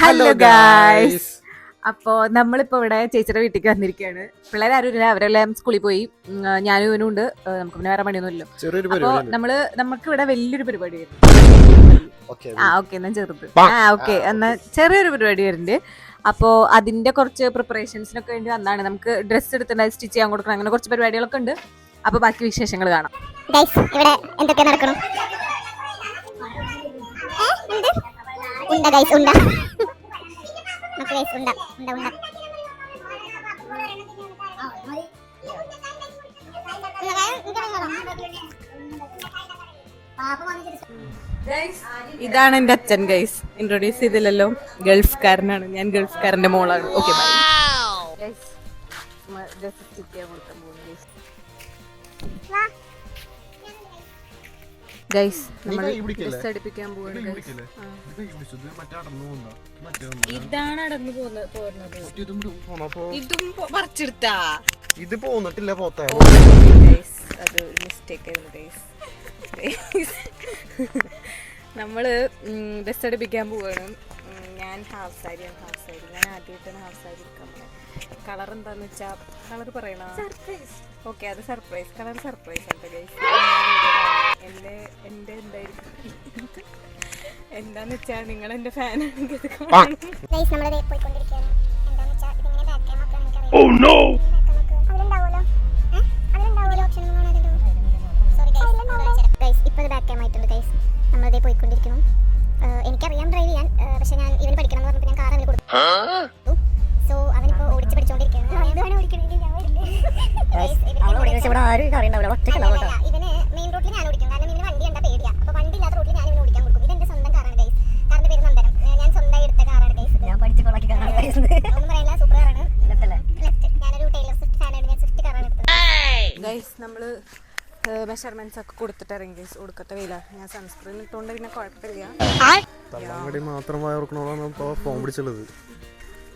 Hello guys. അപ്പോൾ നമ്മളിപ്പോൾ ഇവിടെ ചേച്ചിയുടെ വീട്ടിലേക്ക് വന്നിരിക്കുകയാണ്. പിള്ളേരാരും ഇല്ല, അവരെല്ലാം സ്കൂളിൽ പോയി. ഞാനും ഇവനും ഉണ്ട്. നമുക്ക് പിന്നെ വേറെ പണിയൊന്നുമില്ലല്ലോ. അപ്പോൾ നമുക്ക് ഇവിടെ വലിയൊരു പരിപാടി വരുന്നുണ്ട്. എന്നാ ചെറുത്. എന്നാ ചെറിയൊരു പരിപാടി വരുന്നുണ്ട്. അപ്പോൾ അതിന്റെ കുറച്ച് പ്രിപ്പറേഷൻസിനൊക്കെ വേണ്ടി വന്നാണ്. നമുക്ക് ഡ്രസ്സ് എടുത്തിട്ട് സ്റ്റിച്ച് ചെയ്യാൻ കൊടുക്കണം, അങ്ങനെ കുറച്ച് പരിപാടികളൊക്കെ ഉണ്ട്. അപ്പോൾ ബാക്കി വിശേഷങ്ങൾ കാണാം. ഇവിടെ എന്തൊക്കെ നടക്കണം? ഉണ്ട ഗൈസ്, ഉണ്ട ഉണ്ട ഉണ്ട ഉണ്ട. ഇതാണ് എന്റെ അച്ഛൻ ഗൈസ്. ഇൻട്രൊഡ്യൂസ് ചെയ്തില്ലല്ലോ, ഗൾഫ്കാരനാണ്. ഞാൻ ഗൾഫ്കാരന്റെ മോളാണ്. Okay bye guys. ഗൈസ് നമ്മൾ ഡ്രസ് അടുപ്പിക്കാൻ പോവാണ്. ഇതാണ് അടന്നു പോരുന്നത്. ഇതും പറിച്ചെടുത്താ ഇത് പോന്നിട്ടില്ല. അത് മിസ്റ്റേക്ക് ആയിരുന്നു ഗൈസ്. നമ്മള് ഡ്രസ് അടുപ്പിക്കാൻ പോവാണ്. ഞാൻ ഹാഫ് സാരി. ഞാൻ ആദ്യമായിട്ടാണ് ഹാഫ് സാരി എടുക്കാൻ പോകുന്നത്. കളർ എന്താന്ന് വെച്ചാ കളർ പറയണ? ഓക്കെ, അത് സർപ്രൈസ്. കളർ സർപ്രൈസ് ആണ് ഗൈസ്. എന്റെ എന്തായിരിക്കും എന്താന്ന് വെച്ചാ നിങ്ങൾ എന്റെ ഫാനാണെങ്കിൽ നമ്മളിതേ പോയിക്കൊണ്ടിരിക്കണം. എനിക്കറിയാം ഡ്രൈവ് ചെയ്യാൻ, പക്ഷെ ഞാൻ ഇവന് പഠിക്കണം എന്ന് പറഞ്ഞപ്പോൾ ഞാൻ കാർ അവന് കൊടുത്തു. സോ അവനിപ്പോ ഓടിച്ച് പഠിച്ചോണ്ടിരിക്കുകയാണ്. ഇവന് മെയിൻ റോഡിൽ ഞാൻ ഓടിക്കും, കാരണം ഇവന് വണ്ടി കണ്ടാ പേടിയാ. അപ്പൊ വണ്ടി ഇല്ലാത്ത റോഡിൽ ഞാൻ ഇവന് ഓടിക്കാൻ കൊടുക്കും. ഇതെന്റെ സ്വന്തം കാറാണ് ഗൈസ്. കാറിന്റെ പേര് നന്ദനം. ഞാൻ സ്വന്തമായി എടുത്ത കാറാണ് ഗൈസ്. ഒന്നും പറയാനില്ല, സൂപ്പർ കാറാണ്. ഞാനൊരു ടൈലർ സ്വിഫ്റ്റ് ഫാനാണ്. ഞാൻ സ്വിഫ്റ്റ് കാറാണ് എടുത്തത് ഗൈസ്. നമ്മള് മെഷർമെന്റ്സ് ഒക്കെ കൊടുത്തിട്ട് ഇറങ്ങി ഗൈസ്. ഒടുക്കത്തെ വെയില. ഞാൻ സൺസ്ക്രീൻ ഇട്ടുകൊണ്ട് പിന്നെ കുഴപ്പമില്ല.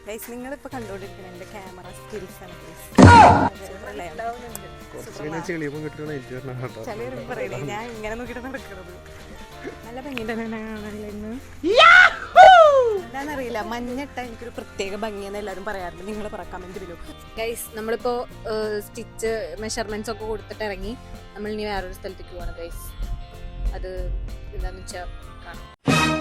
ഗൈസ് നിങ്ങളിപ്പോ കണ്ടുകൊണ്ടിരിക്കുന്നത് എന്റെ ക്യാമറ സ്കിൽസ് ആണ് ഗൈസ്. ചിലവരും പറയില്ലേ ഞാൻ ഇങ്ങനെ നോക്കിയിട്ട് നടക്കുന്നത്. നല്ല ഭംഗിയുടെ എന്താണെന്നറിയില്ല, മഞ്ഞട്ട എനിക്കൊരു പ്രത്യേക ഭംഗിയെന്ന് എല്ലാവരും പറയാറുണ്ട്. നിങ്ങൾ പറ കമന്റ് ബിലോ ഗൈസ്. നമ്മളിപ്പോ സ്റ്റിച്ച് മെഷർമെന്റ്സ് ഒക്കെ കൊടുത്തിട്ട് ഇറങ്ങി. നമ്മൾ ഇനി വേറൊരു സ്ഥലത്തേക്ക് പോവാണ് ഗൈസ്. അത് എന്താന്ന് വെച്ചാൽ കാണാം.